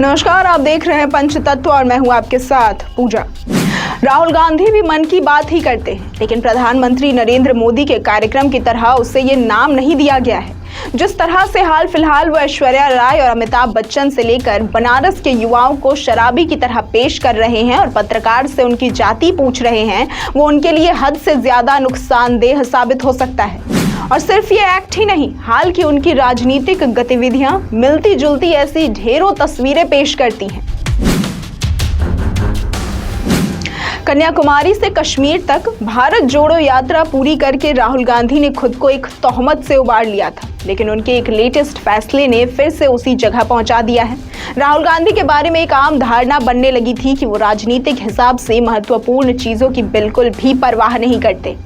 नमस्कार, आप देख रहे हैं पंचतत्व और मैं हूं आपके साथ पूजा। राहुल गांधी भी मन की बात ही करते हैं, लेकिन प्रधानमंत्री नरेंद्र मोदी के कार्यक्रम की तरह उसे ये नाम नहीं दिया गया है। जिस तरह से हाल फिलहाल वो ऐश्वर्या राय और अमिताभ बच्चन से लेकर बनारस के युवाओं को शराबी की तरह पेश कर रहे हैं और पत्रकार से उनकी जाति पूछ रहे हैं, वो उनके लिए हद से ज्यादा नुकसानदेह साबित हो सकता है। और सिर्फ ये एक्ट ही नहीं, हाल की उनकी राजनीतिक गतिविधियां मिलती जुलती ऐसी ढेरों तस्वीरें पेश करती हैं। कन्याकुमारी से कश्मीर तक भारत जोड़ो यात्रा पूरी करके राहुल गांधी ने खुद को एक तोहमत से उबार लिया था, लेकिन उनके एक लेटेस्ट फैसले ने फिर से उसी जगह पहुंचा दिया है। राहुल गांधी के बारे में एक आम धारणा बनने लगी थी कि वो राजनीतिक हिसाब से महत्वपूर्ण चीजों की बिल्कुल भी परवाह नहीं करते।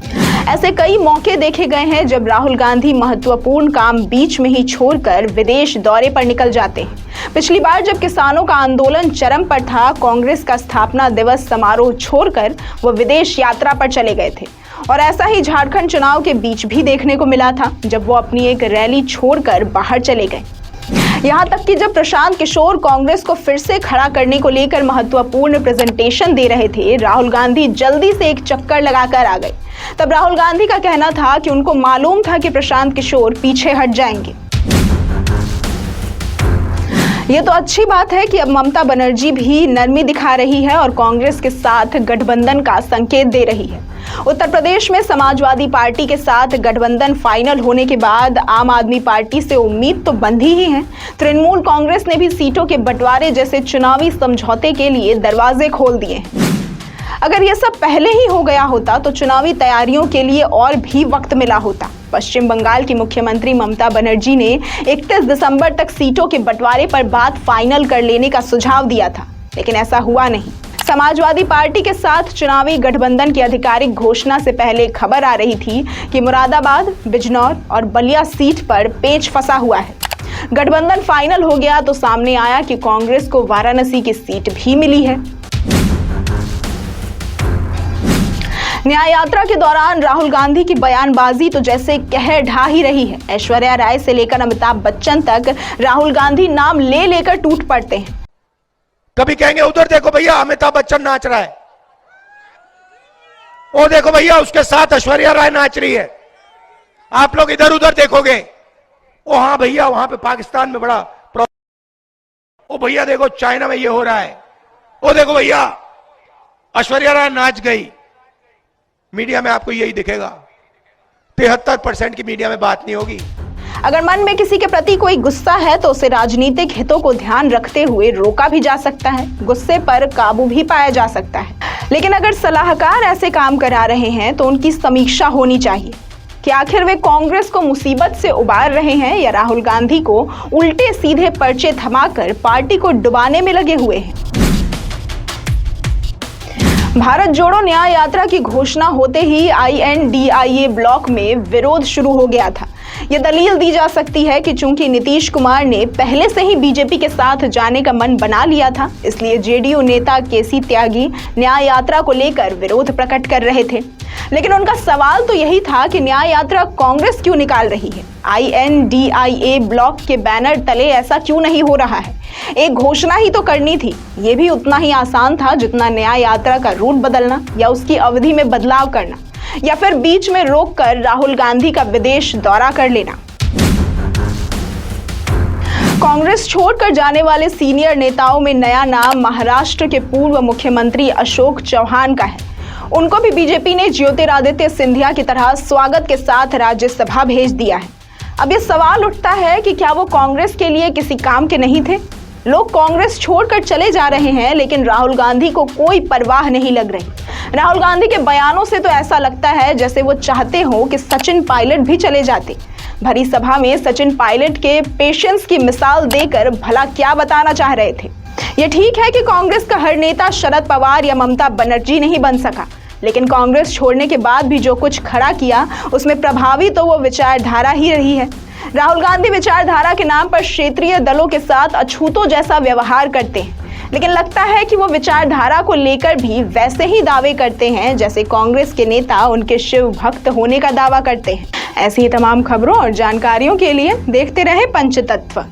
ऐसे कई मौके देखे गए हैं जब राहुल गांधी महत्वपूर्ण काम बीच में ही छोड़कर विदेश दौरे पर निकल जाते हैं। पिछली बार जब किसानों का आंदोलन चरम पर था, कांग्रेस का स्थापना दिवस समारोह छोड़कर वो विदेश यात्रा पर चले गए थे। और ऐसा ही झारखंड चुनाव के बीच भी देखने को मिला था, जब वो अपनी एक रैली छोड़कर बाहर चले गए। यहाँ तक कि जब प्रशांत किशोर कांग्रेस को फिर से खड़ा करने को लेकर महत्वपूर्ण प्रेजेंटेशन दे रहे थे, राहुल गांधी जल्दी से एक चक्कर लगाकर आ गए। तब राहुल गांधी का कहना था कि उनको मालूम था कि प्रशांत किशोर पीछे हट जाएंगे। ये तो अच्छी बात है कि अब ममता बनर्जी भी नरमी दिखा रही है और कांग्रेस के साथ गठबंधन का संकेत दे रही है। उत्तर प्रदेश में समाजवादी पार्टी के साथ गठबंधन फाइनल होने के बाद आम आदमी पार्टी से उम्मीद तो बंधी ही है। तृणमूल कांग्रेस ने भी सीटों के बंटवारे जैसे चुनावी समझौते के लिए दरवाजे खोल दिए हैं। अगर यह सब पहले ही हो गया होता तो चुनावी तैयारियों के लिए और भी वक्त मिला होता। पश्चिम बंगाल की मुख्यमंत्री ममता बनर्जी ने 31 दिसंबर तक सीटों के बंटवारे पर बात फाइनल कर लेने का सुझाव दिया था, लेकिन ऐसा हुआ नहीं। समाजवादी पार्टी के साथ चुनावी गठबंधन की आधिकारिक घोषणा से पहले खबर आ रही थी कि मुरादाबाद, बिजनौर और बलिया सीट पर पेच फंसा हुआ है। गठबंधन फाइनल हो गया तो सामने आया कि कांग्रेस को वाराणसी की सीट भी मिली है। न्याय यात्रा के दौरान राहुल गांधी की बयानबाजी तो जैसे कहर ढा ही रही है। ऐश्वर्या राय से लेकर अमिताभ बच्चन तक राहुल गांधी नाम ले लेकर टूट पड़ते हैं। कभी कहेंगे उधर देखो भैया अमिताभ बच्चन नाच रहा है, वो देखो भैया उसके साथ ऐश्वर्या राय नाच रही है। आप लोग इधर उधर देखोगे, ओ हाँ भैया वहां पे पाकिस्तान में बड़ा प्रॉब्लम, ओ भैया देखो चाइना में ये हो रहा है, ओ देखो भैया ऐश्वर्या राय नाच गई। मीडिया में आपको यही दिखेगा। 73% की मीडिया में बात नहीं होगी। अगर मन में किसी के प्रति कोई गुस्सा है तो उसे राजनीतिक हितों को ध्यान रखते हुए रोका भी जा सकता है, गुस्से पर काबू भी पाया जा सकता है। लेकिन अगर सलाहकार ऐसे काम करा रहे हैं तो उनकी समीक्षा होनी चाहिए कि आखिर वे कांग्रेस को मुसीबत से उबार रहे हैं या राहुल गांधी को उल्टे सीधे पर्चे थमाकर पार्टी को डुबाने में लगे हुए हैं। भारत जोड़ो न्याय यात्रा की घोषणा होते ही INDIA ब्लॉक में विरोध शुरू हो गया था। ये दलील दी जा सकती है कि चूंकि नीतीश कुमार ने पहले से ही बीजेपी के साथ जाने का मन बना लिया था, इसलिए JDU नेता KC त्यागी न्याय यात्रा को लेकर विरोध प्रकट कर रहे थे। लेकिन उनका सवाल तो यही था कि न्याय यात्रा कांग्रेस क्यों निकाल रही है? INDIA ब्लॉक के बैनर तले ऐसा क्यों नहीं हो रहा है? एक घोषणा ही तो करनी थी। ये भी उतना ही आसान था जितना न्याय यात्रा का रूट बदलना या उसकी अवधि में बदलाव करना या फिर बीच में रोककर राहुल गांधी का विदेश दौरा कर लेना। कांग्रेस छोड़कर जाने वाले सीनियर नेताओं में नया नाम महाराष्ट्र के पूर्व मुख्यमंत्री अशोक चौहान का है। उनको भी बीजेपी ने ज्योतिरादित्य सिंधिया की तरह स्वागत के साथ राज्यसभा भेज दिया है। अब ये सवाल उठता है कि क्या वो कांग्रेस के लिए किसी काम के नहीं थे? लोग कांग्रेस छोड़कर चले जा रहे हैं, लेकिन राहुल गांधी को कोई परवाह नहीं लग रही। राहुल गांधी के बयानों से तो ऐसा लगता है जैसे वो चाहते हो कि सचिन पायलट भी चले जाते। भरी सभा में सचिन पायलट के पेशेंस की मिसाल देकर भला क्या बताना चाह रहे थे? ये ठीक है कि कांग्रेस का हर नेता शरद पवार या ममता बनर्जी नहीं बन सका, लेकिन कांग्रेस छोड़ने के बाद भी जो कुछ खड़ा किया उसमें प्रभावी तो वो विचारधारा ही रही है। राहुल गांधी विचारधारा के नाम पर क्षेत्रीय दलों के साथ अछूतों जैसा व्यवहार करते हैं, लेकिन लगता है कि वो विचारधारा को लेकर भी वैसे ही दावे करते हैं जैसे कांग्रेस के नेता उनके शिव भक्त होने का दावा करते हैं। ऐसी ही तमाम खबरों और जानकारियों के लिए देखते रहे पंचतत्व।